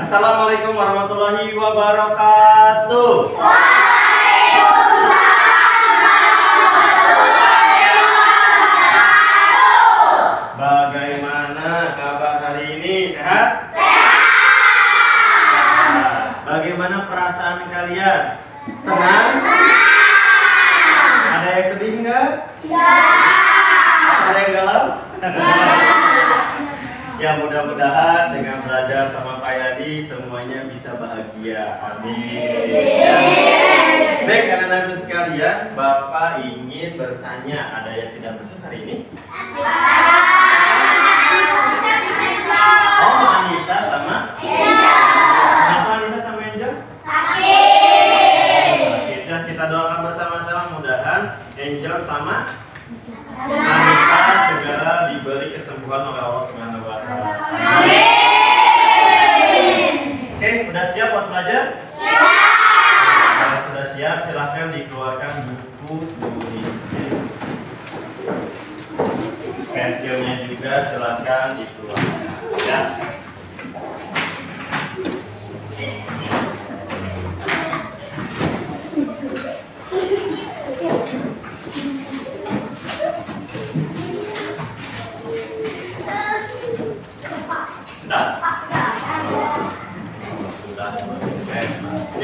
Assalamualaikum warahmatullahi wabarakatuh. Bagaimana kabar hari ini? Sehat? Sehat. Bagaimana perasaan kalian? Senang? Ada yang sedih enggak? Ada yang galau? Ya, mudah-mudahan dengan belajar sama Pak Yadi semuanya bisa bahagia. Amin. Baik, anak-anak sekalian, Bapak ingin bertanya, ada yang tidak masuk hari ini? Oh, Anissa sama? Kenapa Anissa sama Angel? Sakit. Ya, kita doakan bersama-sama mudahan Angel sama Anissa segera diberi kesembuhan oleh Allah Subhanahu wa Ta'ala. Oke, udah siap buat belajar? Siap. Kalau sudah siap, silahkan dikeluarkan buku tulisnya. Pensilnya juga silahkan dikeluarkan. Ya.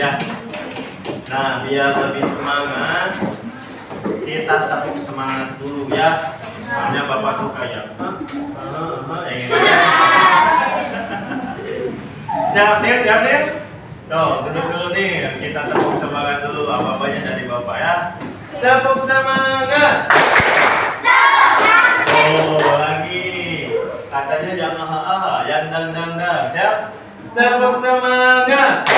Ya. Nah, biar lebih semangat, kita tepuk semangat dulu ya. Soalnya Bapak suka ya. Siap nih. Tuh, duduk dulu nih. Kita tepuk semangat dulu. Apa-apanya dari Bapak ya. Tepuk semangat. Oh, lagi. Katanya jangan ha-ha, yang dang. Siap? Tepuk semangat.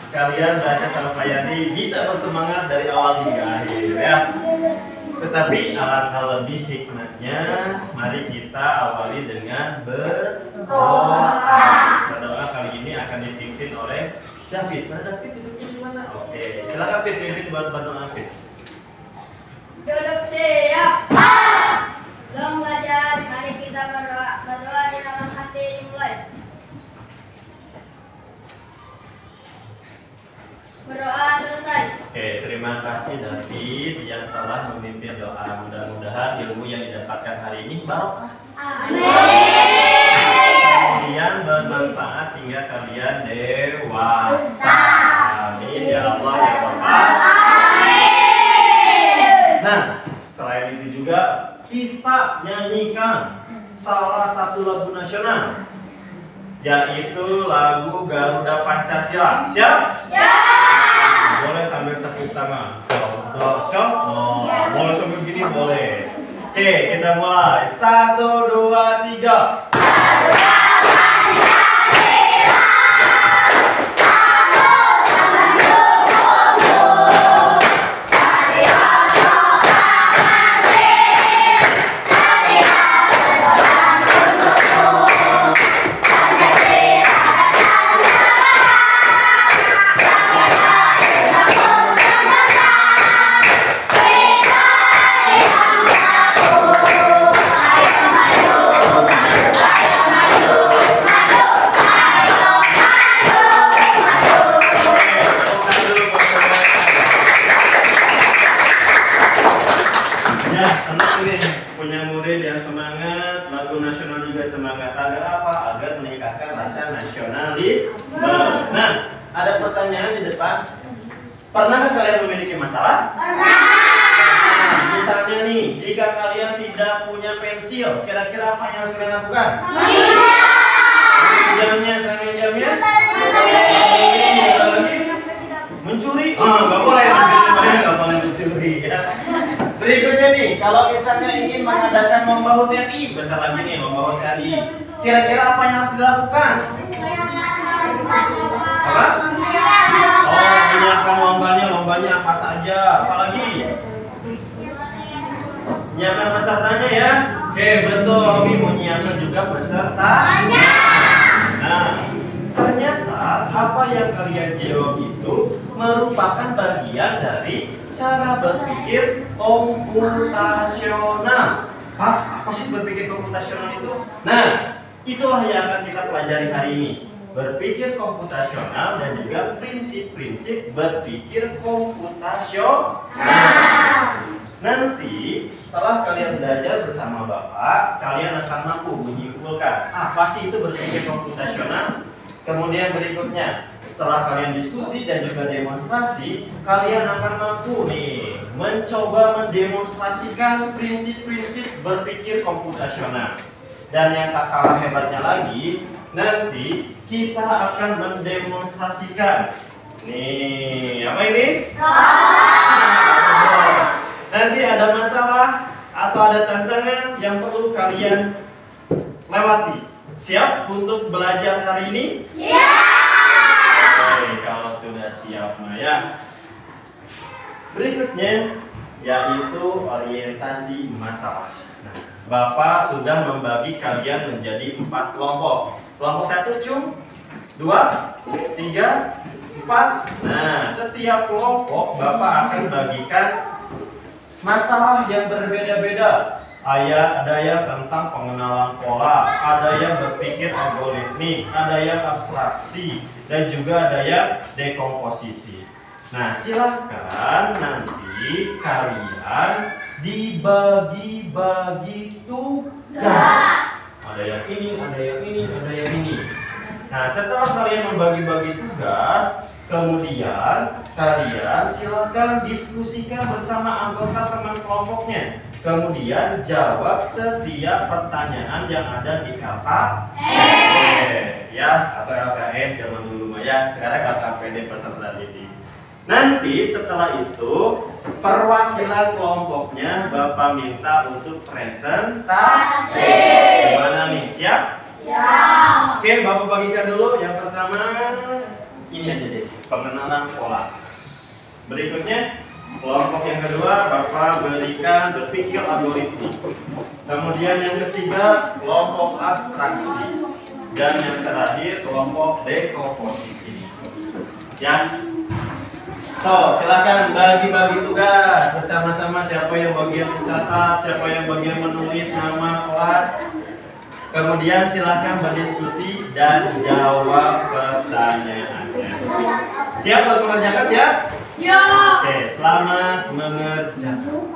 Kalian belajar sama Pak Yadi bisa bersemangat dari awal hingga akhir ya. Tetapi alangkah lebih hikmatnya, mari kita awali dengan berdoa. Berdoa kali ini akan dipimpin oleh David. Mana David duduknya di mana? Oke, silakan Fit pimpin buat berdoa Fit. Duduk siap. Belum belajar, mari kita berdoa. Berdoa di dalam hati dimulai. Berdoa selesai. Oke, terima kasih David yang telah memimpin doa. Mudah-mudahan ilmu yang didapatkan hari ini barokah. Amin. Kemudian bermanfaat hingga kalian dewasa. Amin ya Allah ya Bapak. Nah, selain itu juga kita nyanyikan salah satu lagu nasional, yaitu lagu Garuda Pancasila. Siap? Siap. Boleh sambil tepuk tangan. Siap? Boleh sambil gini boleh. Oke, kita mulai. 1, 2, 3. Punya murid yang semangat, lagu nasional juga semangat. Agar apa? Agar meningkatkan rasa nasionalisme. Nah, ada pertanyaan di depan. Pernahkah kalian memiliki masalah? Pernah. Nah, misalnya nih, jika kalian tidak punya pensil, kira-kira apa yang harus kalian lakukan? Jamnya, selain jamnya? Mencuri? Nggak boleh. Nggak boleh mencuri. Ya. Berikutnya nih, kalau misalnya ingin mengadakan lomba HUT-RI, bentar lagi nih lomba HUT-RI, kira-kira apa yang harus dilakukan? Apa? Oh, menyiapkan lombanya apa saja? Apalagi? Menyiapkan pesertanya ya. Oke, betul. Hobi mau nyiapkan juga peserta. Nah, ternyata apa yang kalian jawab itu merupakan bagian dari cara berpikir komputasional. Hah? Apa sih berpikir komputasional itu? Nah, itulah yang akan kita pelajari hari ini. Berpikir komputasional dan juga prinsip-prinsip berpikir komputasional. Nanti setelah kalian belajar bersama Bapak, kalian akan mampu menyimpulkan apa sih itu berpikir komputasional. Kemudian berikutnya, setelah kalian diskusi dan juga demonstrasi, kalian akan mampu nih mencoba mendemonstrasikan prinsip-prinsip berpikir komputasional. Dan yang tak kalah hebatnya lagi, nanti kita akan mendemonstrasikan nih, apa ini? Nanti ada masalah atau ada tantangan yang perlu kalian lewati. Siap untuk belajar hari ini? Siap! Oke, kalau sudah siap Maya. Berikutnya yaitu orientasi masalah. Nah, Bapak sudah membagi kalian menjadi 4 kelompok. Kelompok 1 cum, 2, 3, 4. Nah, setiap kelompok Bapak akan bagikan masalah yang berbeda-beda. Ada yang tentang pengenalan pola, ada yang berpikir algoritmik, ada yang abstraksi, dan juga ada yang dekomposisi. Nah, silakan nanti kalian dibagi-bagi tugas. Ada yang ini, ada yang ini, ada yang ini. Nah, setelah kalian membagi-bagi tugas, kemudian kalian silakan diskusikan bersama anggota teman kelompoknya. Kemudian jawab setiap pertanyaan yang ada di KKPD ya, atau LKS zaman dulu ya. Sekarang KKPD peserta didik. Nanti setelah itu perwakilan kelompoknya Bapak minta untuk presentasi. Gimana nih? Siap? Siap. Oke, Bapak bagikan dulu. Yang pertama ini aja deh, pengenalan pola. Berikutnya kelompok yang kedua Bapak berikan berpikir algoritmik. Kemudian yang ketiga kelompok abstraksi. Dan yang terakhir kelompok dekomposisi. Ya. So, silakan bagi-bagi tugas bersama-sama. Siapa yang bagian mencatat, siapa yang bagian menulis nama kelas. Kemudian silakan berdiskusi dan jawab pertanyaannya. Siap untuk mengerjakan? Siap? Siap. Oke, selamat mengerjakan.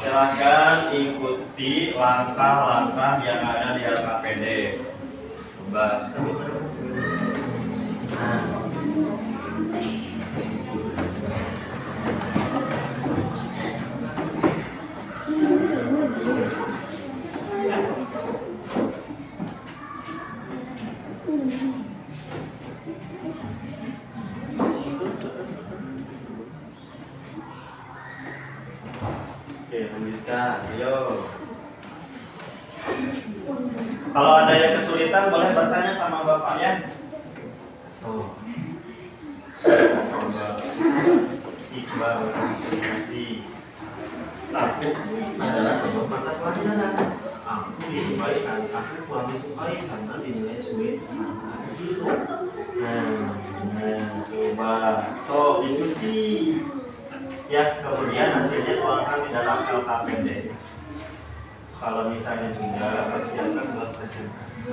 Silahkan ikuti langkah-langkah yang ada di LKPD. Coba. Oke, lanjutkan. Ayo. Kalau ada yang kesulitan boleh bertanya sama Bapak ya. Oh. Coba. Iqbal komunikasi. Aku adalah sebuah mata pelajaran. Aku disukai karena aku kurang disukai karena dinilai sulit. Coba. So, diskusi. Ya, kemudian hasilnya tuangkan di dalam LKPD. Kalau misalnya sudah persiapkan buat presentasi.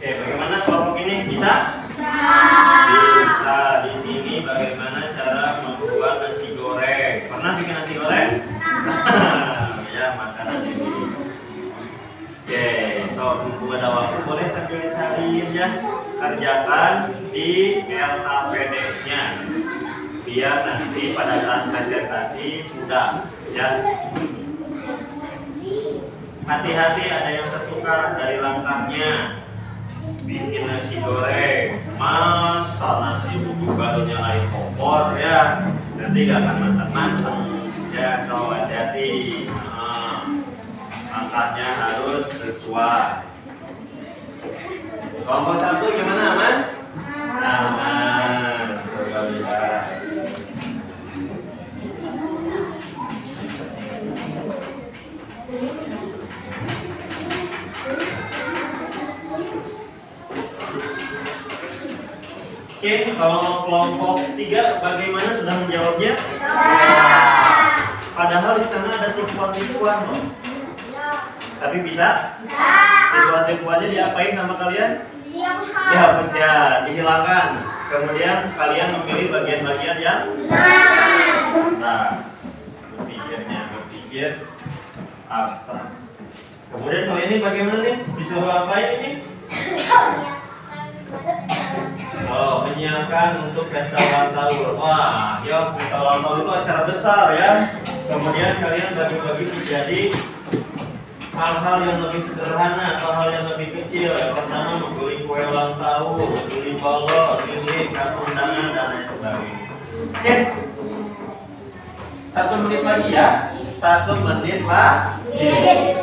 Oke, bagaimana kelompok ini? Bisa? Bisa. Di sini bagaimana cara membuat nasi goreng? Pernah bikin nasi goreng? Ya, makan nasi goreng. Oke, so mumpung ada waktu boleh sambil disalin ya. Kerjakan di LKPD-nya biar nanti pada saat presentasi mudah ya. Hati-hati ada yang tertukar dari langkahnya. Bikin nasi goreng, masa nasi bumbu baru nyalain kompor ya, nanti gak akan matang-matang ya. So hati-hati, langkahnya harus sesuai. Kelompok 1 gimana, aman? Aman. Coba lihat. Oke, kalau kelompok 3 bagaimana, sudah menjawabnya? Padahal di sana ada tipuan-tipuan loh. Tapi bisa? Tipuan-tipuannya diapain sama kalian? Dihapus ya, dihilangkan. Kemudian kalian memilih bagian-bagian yang berpikir abstrak. Kemudian kalau ini bagaimana nih? Disuruh apain ini? Oh, menyiapkan untuk pesta ulang tahun. Wah, yuk, pesta ulang tahun itu acara besar ya. Kemudian kalian bagi-bagi menjadi hal-hal yang lebih sederhana atau hal yang lebih kecil. Yang pertama membeli kue ulang tahun, membeli balon, lilin, kartu undangan dan lain sebagainya. Oke, 1 menit lagi ya. 1 menit lagi.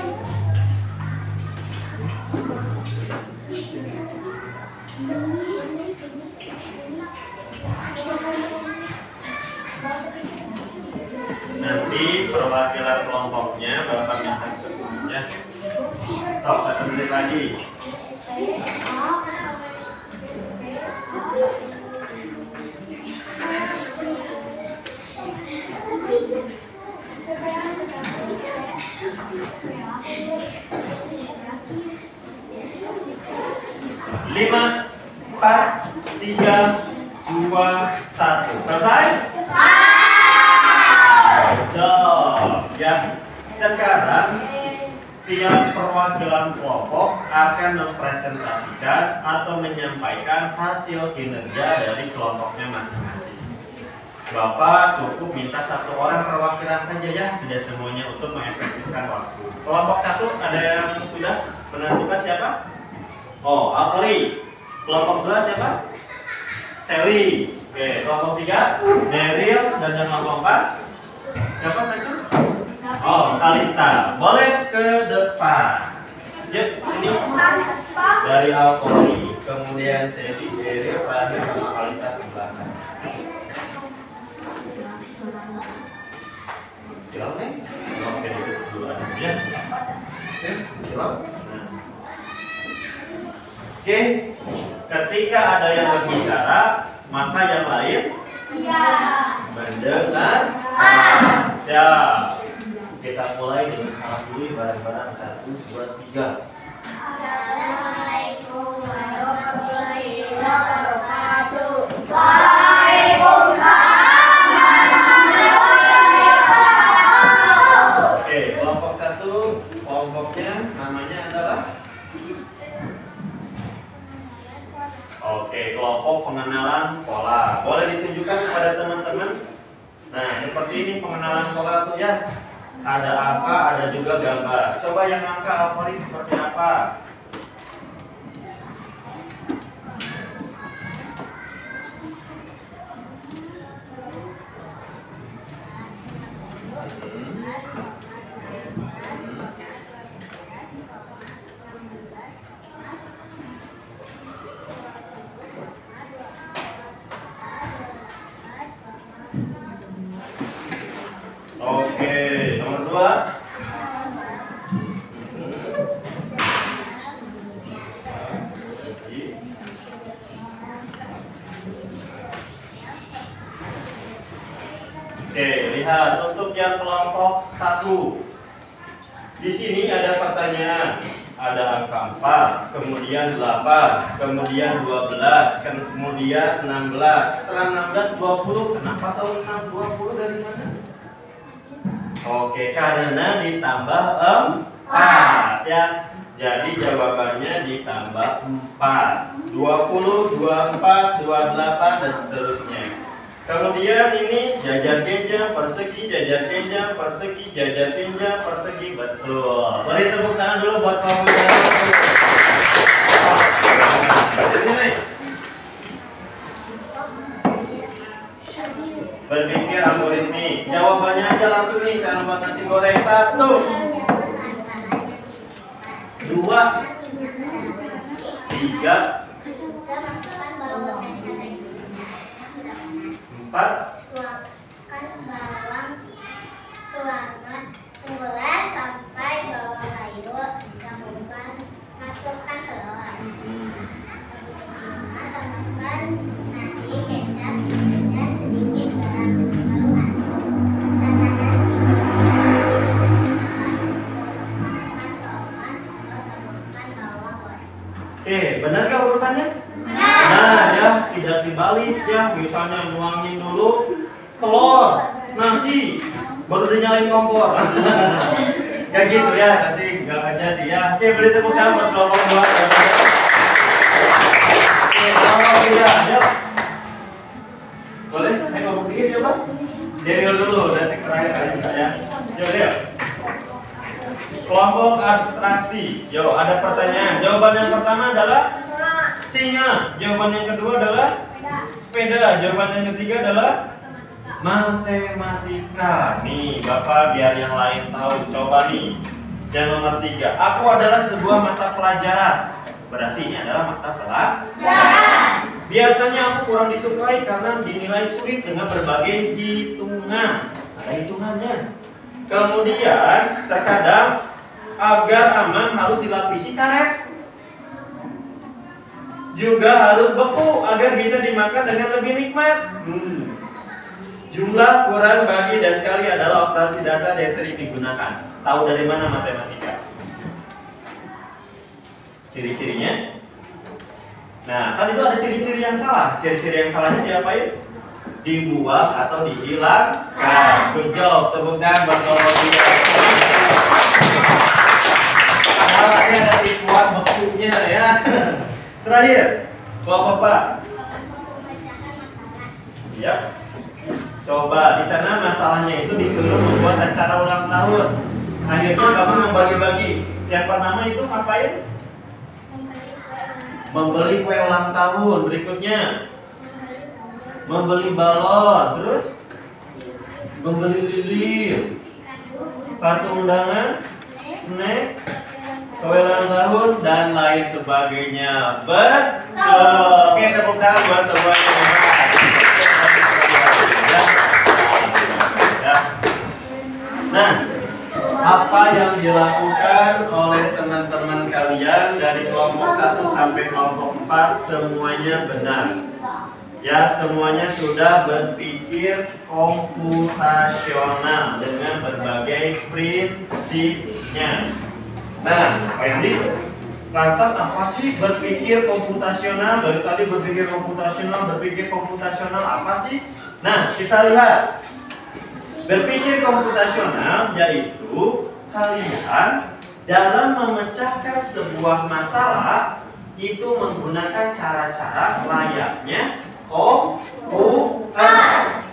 Nanti perwakilan kelompoknya Bapak minta ketemunya. Stop, 1 menit lagi. Lima, 4, 3, 2, 1. Selesai? Betul. Ya. Sekarang setiap perwakilan kelompok akan mempresentasikan atau menyampaikan hasil kinerja dari kelompoknya masing-masing. Bapak cukup minta 1 orang perwakilan saja ya, tidak semuanya untuk mengefektifkan waktu. Kelompok 1 ada yang sudah menentukan siapa? Oh, Alfari. Kelompok 2 siapa? Sally. Oke, kelompok 3 Daryl, dan kelompok 4 siapa tadi? Oh, Kalista. Boleh ke depan. Yuk, sini. Dari Alfari, kemudian Sally, Daryl, terakhir sama Kalista sebelah sana. Silakan nih. Oke, dulu aja ya. Oke, silakan. Oke, ketika ada yang berbicara, maka yang lain mendengar. Siap. Kita mulai dengan salam dulu bareng-bareng. 1, 2, 3. Assalamualaikum warahmatullahi wabarakatuh. Waalaikumsalam warahmatullahi wabarakatuh. Oke, kelompok 1, kelompoknya namanya adalah. Oke, kelompok pengenalan pola. Boleh ditunjukkan kepada teman-teman. Nah, seperti ini pengenalan pola tuh ya. Ada angka, ada juga gambar. Coba yang angka Alfari seperti apa? Coba. Oke, lihat untuk yang kelompok 1. Di sini ada pertanyaan. Ada angka 4, kemudian 8, kemudian 12, kemudian 16. Setelah 16 20. Kenapa tahu 20 dari mana? Oke, karena ditambah 4 ya. Jadi jawabannya ditambah 4. 20, 24, 28 dan seterusnya. Kemudian ini jajar kenja, persegi, jajar kenja, persegi, jajar kenja, persegi. Betul. Beri tepuk tangan dulu buat kamu. Berpikir algoritmi. Jawabannya aja langsung nih, cara buat nasi goreng. 1, 2, 3, 4. Tuangkan bawang, tenggelam sampai bawang sayur, kemudian masukkan telur. Tambahkan nasi, kecap, dan sedikit garam. Lalu aduk. Tata nasi tambahkan bawang goreng. Oke, benar nggak urutannya? Benar ya, tidak dibalik ya. Misalnya nuangin dulu telur, nasi, baru dinyalain kompor. Kayak gitu ya, nanti nggak akan jadi ya. Oke, beri tepuk tangan buat kelompok 2. Oke, kelompok 3, ayo. Boleh? Kelompok 3 siapa? Daniel dulu, nanti terakhir Kalista ya. Yuk, yuk. Kelompok abstraksi. Yo, ada pertanyaan. Jawaban yang pertama adalah singa. Jawaban yang kedua adalah sepeda. Jawaban yang ketiga adalah matematika. Nih, Bapak biar yang lain tahu. Coba nih. Yang nomor 3. Aku adalah sebuah mata pelajaran. Berarti ini adalah mata pelajaran. Biasanya aku kurang disukai karena dinilai sulit dengan berbagai hitungan. Ada hitungannya. Kemudian terkadang agar aman harus dilapisi karet. Juga harus beku agar bisa dimakan dengan lebih nikmat. Jumlah, kurang, bagi, dan kali adalah operasi dasar yang sering digunakan. Tahu dari mana matematika? Ciri-cirinya? Nah, kan itu ada ciri-ciri yang salah. Ciri-ciri yang salahnya diapain? Dibuang atau dihilangkan. Good job, tepuk tangan buat kelompok 3. Padahal ada dibuang bekunya ya. Terakhir, kelompok 4. Iya. Coba di sana masalahnya itu disuruh membuat acara ulang tahun. Akhirnya kamu membagi-bagi. Yang pertama itu ngapain? Membeli kue ulang tahun. Berikutnya membeli balon. Terus membeli lilin, kartu undangan, snack, kue ulang tahun, dan lain sebagainya. Betul. Oke, tepuk tangan buat semuanya. Nah, apa yang dilakukan oleh teman-teman kalian dari kelompok 1 sampai kelompok 4 semuanya benar. Ya, semuanya sudah berpikir komputasional dengan berbagai prinsipnya. Nah, Pak Yandi, lantas apa sih berpikir komputasional? Dari tadi berpikir komputasional apa sih? Nah, kita lihat. Berpikir komputasional yaitu kalian dalam memecahkan sebuah masalah itu menggunakan cara-cara layaknya komputer.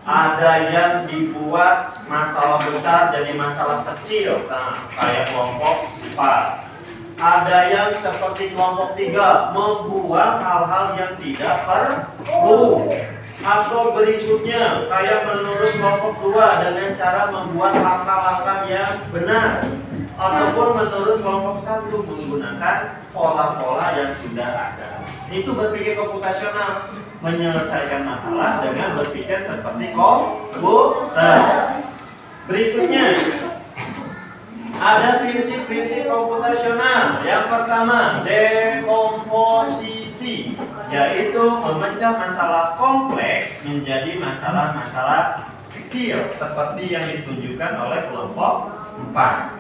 Ada yang dibuat masalah besar jadi masalah kecil, nah, kayak kelompok 4. Ada yang seperti kelompok 3 membuat hal-hal yang tidak perlu. Atau berikutnya kayak menurut kelompok 2 dengan cara membuat langkah-langkah yang benar. Ataupun menurut kelompok 1 menggunakan pola-pola yang sudah ada. Itu berpikir komputasional, menyelesaikan masalah dengan berpikir seperti komputer. Berikutnya Ada prinsip-prinsip komputasional. Yang pertama, dekomposisi, yaitu memecah masalah kompleks menjadi masalah-masalah kecil seperti yang ditunjukkan oleh kelompok 4.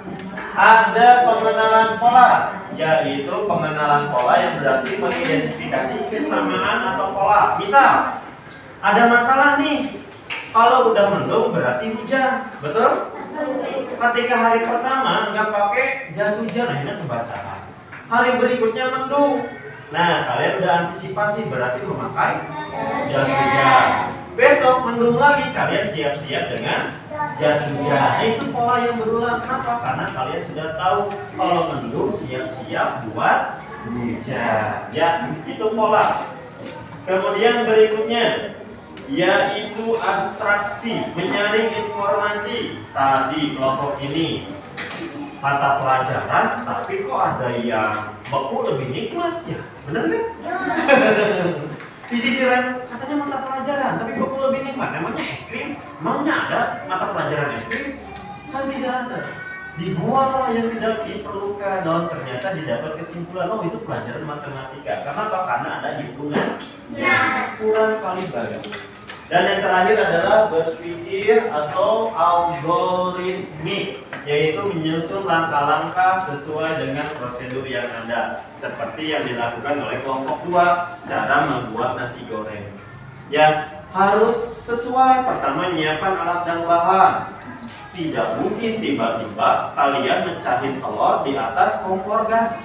Ada pengenalan pola, yaitu pengenalan pola yang berarti mengidentifikasi kesamaan atau pola. Misal, ada masalah nih. Kalau udah mendung berarti hujan, betul? Ketika hari pertama nggak pakai jas hujan, akhirnya kebasahan. Hari berikutnya mendung. Nah, kalian udah antisipasi berarti memakai jas hujan. Besok mendung lagi, kalian siap-siap dengan jas hujan. Itu pola yang berulang. Kenapa? Karena kalian sudah tahu kalau mendung siap-siap buat hujan. Ya, itu pola. Kemudian berikutnya yaitu abstraksi, menyaring informasi. Tadi kelompok ini mata pelajaran, tapi kok ada yang beku lebih nikmat ya? Bener kan? Di sisi lain katanya mata pelajaran, tapi beku lebih nikmat. Emangnya es krim? Emangnya ada mata pelajaran es krim? Kan tidak ada. Dibuatlah yang tidak diperlukan, dan ternyata didapat kesimpulan, oh itu pelajaran matematika. Kenapa? Karena ada hitungan kurang kali banyak. Dan yang terakhir adalah berpikir atau algoritmik, yaitu menyusun langkah-langkah sesuai dengan prosedur yang ada, seperti yang dilakukan oleh kelompok 2, cara membuat nasi goreng. Ya, harus sesuai. Pertama, menyiapkan alat dan bahan. Tidak mungkin tiba-tiba kalian mecahin telur di atas kompor gas.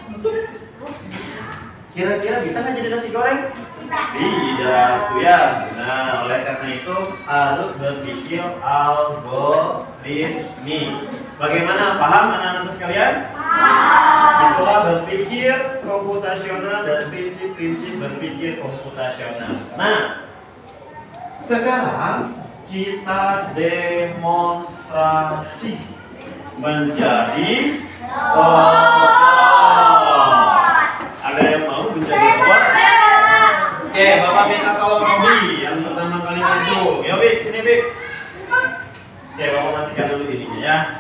Kira-kira bisa nggak jadi nasi goreng? Tidak, ya. Nah, oleh karena itu harus berpikir algoritmik. Bagaimana? Paham anak-anak sekalian? Itulah berpikir komputasional dan prinsip-prinsip berpikir komputasional. Nah, sekarang kita demonstrasi menjadi robot. Ada yang mau menjadi robot? Oke, Bapak minta tolong Robi yang pertama kali masuk. Ya, Bik, sini Bik. Oke, Bapak matikan dulu ininya ya.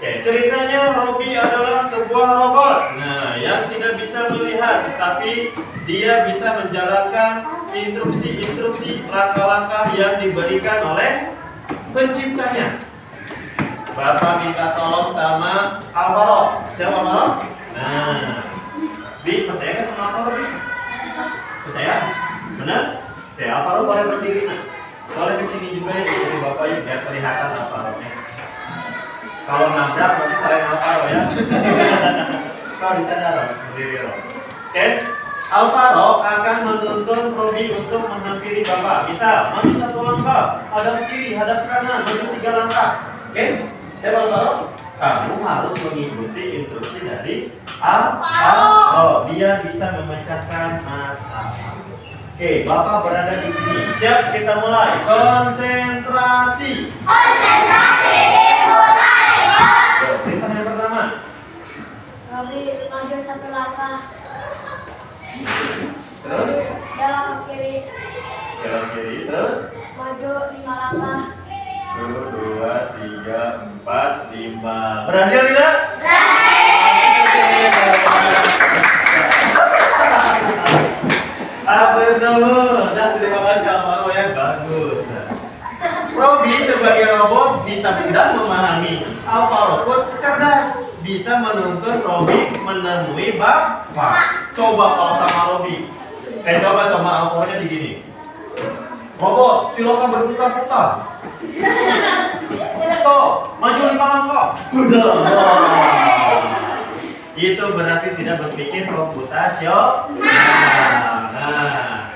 Oke, ceritanya Robi adalah sebuah robot. Nah, yang tidak bisa melihat, tetapi dia bisa menjalankan instruksi-instruksi, langkah-langkah yang diberikan oleh penciptanya. Bapak minta tolong sama Alvaro. Siapa Alvaro? Nah, Bi, percaya nggak sama Alvaro, Bi? Percaya? Benar? Oke, Alvaro boleh berdiri. Boleh kesini juga ya, dari Bapak ya, biar kelihatan Alvaro-nya. Kalau nabrak berarti selain Alvaro ya. Kalau di sana berdiri Rob. Oke, Alvaro akan menuntun Robi untuk menghampiri Bapak. Bisa maju 1 langkah, hadap kiri, hadap kanan, maju 3 langkah. Oke, siapa Alvaro? Kamu harus mengikuti instruksi dari Alvaro biar bisa memecahkan masalah. Oke, Bapak berada di sini. Siap, kita mulai. Konsentrasi. Konsentrasi dimulai. Perintah yang pertama. Robi maju 1 langkah. Terus? Belok kiri. Belok kiri. Terus? Maju 5 langkah. 1, 2, 3, 4, 5. Berhasil tidak? Betul. Nah, terima kasih Alvaro ya, bagus. Robi sebagai robot bisa mudah memahami. Alvaro pun cerdas, bisa menuntun Robi menemui Bapak. Coba kalau sama Robi. Coba sama Alvaro-nya digini. Robot, silakan berputar-putar. Stop, maju 5 langkah. Sudah. Itu berarti tidak berpikir komputasional. Nah,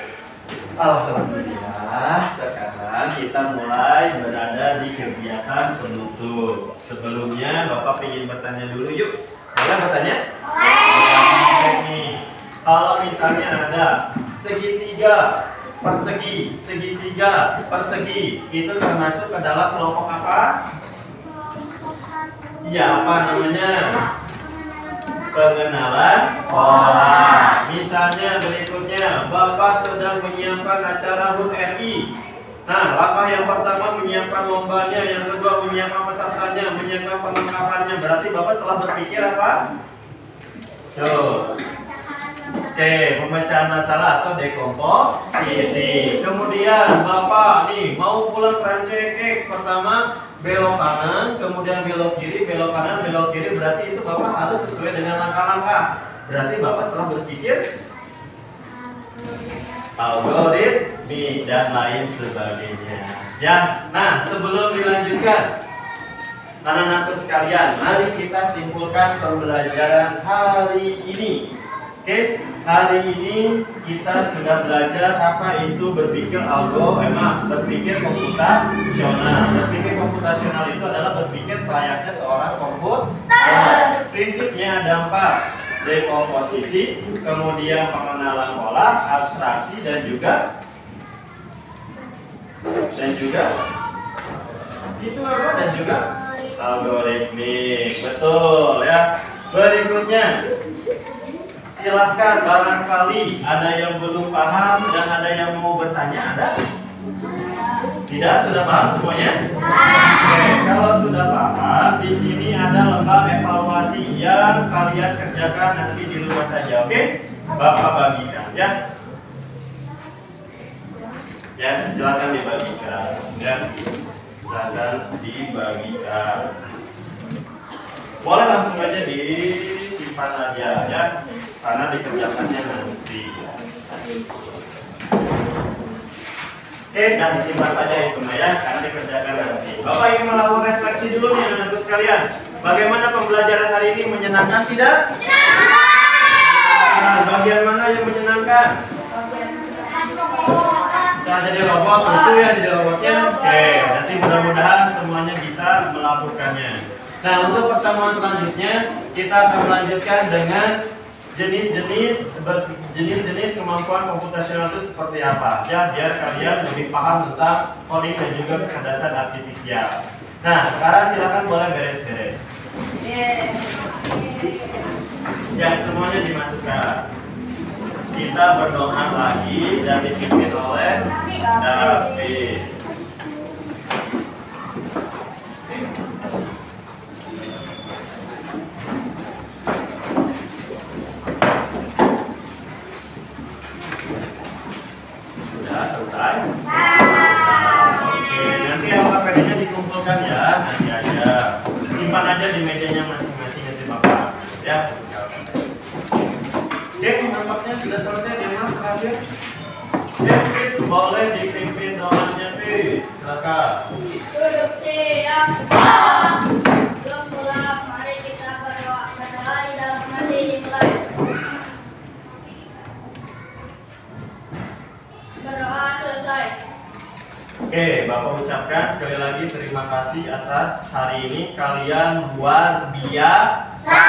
alhamdulillah sekarang kita mulai berada di kegiatan penutup. Sebelumnya Bapak ingin bertanya dulu yuk. Boleh bertanya? Nih, kalau misalnya ada segitiga, persegi, segitiga, persegi, itu termasuk ke dalam kelompok apa? Ya, apa namanya? Pengenalan pola. Misalnya berikutnya, Bapak sedang menyiapkan acara HUT RI. Nah, langkah yang pertama menyiapkan lombanya, yang kedua menyiapkan pesertanya, menyiapkan perlengkapannya. Berarti Bapak telah berpikir apa? Tuh. Oke, pemecahan masalah atau dekomposisi. Kemudian Bapak nih mau pulang keranjek. Pertama belok kanan, kemudian belok kiri, belok kanan, belok kiri. Berarti itu Bapak harus sesuai dengan langkah-langkah. Berarti Bapak telah berpikir algoritmi dan lain sebagainya. Ya, nah sebelum dilanjutkan, anak-anakku sekalian, mari kita simpulkan pembelajaran hari ini. Oke, hari ini kita sudah belajar apa itu berpikir berpikir komputasional. Berpikir komputasional itu adalah berpikir selayaknya seorang komputer. Prinsipnya ada 4. Dekomposisi, kemudian pengenalan pola, abstraksi, dan juga itu apa? Dan juga algoritmik. Betul ya. Berikutnya, silahkan barangkali ada yang belum paham dan ada yang mau bertanya. Ada? Tidak? Sudah paham semuanya? Oke, kalau sudah paham, di sini ada lembar evaluasi yang kalian kerjakan nanti di rumah saja. Oke? Bapak bagikan ya. Ya, silakan dibagikan. Ya, silakan dibagikan. Boleh langsung aja disimpan aja ya, karena dikerjakannya nanti. Oke, dan disimpan saja itu ya, karena dikerjakan nanti. Bapak ingin melakukan refleksi dulu nih anak-anak sekalian. Bagaimana pembelajaran hari ini, menyenangkan tidak? Menyenangkan. Nah, bagian mana yang menyenangkan? Saya jadi robot, lucu ya jadi robotnya. Oke, nanti mudah-mudahan semuanya bisa melakukannya. Nah, untuk pertemuan selanjutnya kita akan melanjutkan dengan jenis-jenis kemampuan komputasional itu seperti apa ya, biar kalian lebih paham tentang coding dan juga kecerdasan artifisial. Nah, sekarang silakan boleh beres-beres. Ya, semuanya dimasukkan. Kita berdoa lagi dan dipimpin oleh David. Selesai. Oke, nanti LKPD-nya dikumpulkan ya, nanti aja. Simpan aja di mejanya masing-masing nanti Bapak. Ya. Oke, nampaknya sudah selesai ya, terakhir. David, boleh dipimpin doanya, Fit. Silakan. Duduk siap. Belum pulang, mari kita berdoa di dalam hati dimulai. Berdoa selesai. Oke, Bapak ucapkan sekali lagi terima kasih atas hari ini. Kalian luar biasa.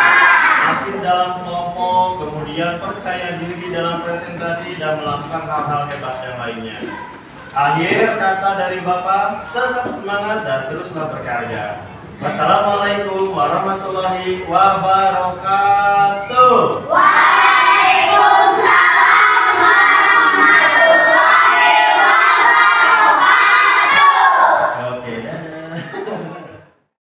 Aktif dalam kelompok, kemudian percaya diri dalam presentasi dan melakukan hal-hal hebat yang lainnya. Akhir kata dari Bapak, tetap semangat dan teruslah berkarya. Wassalamualaikum warahmatullahi wabarakatuh.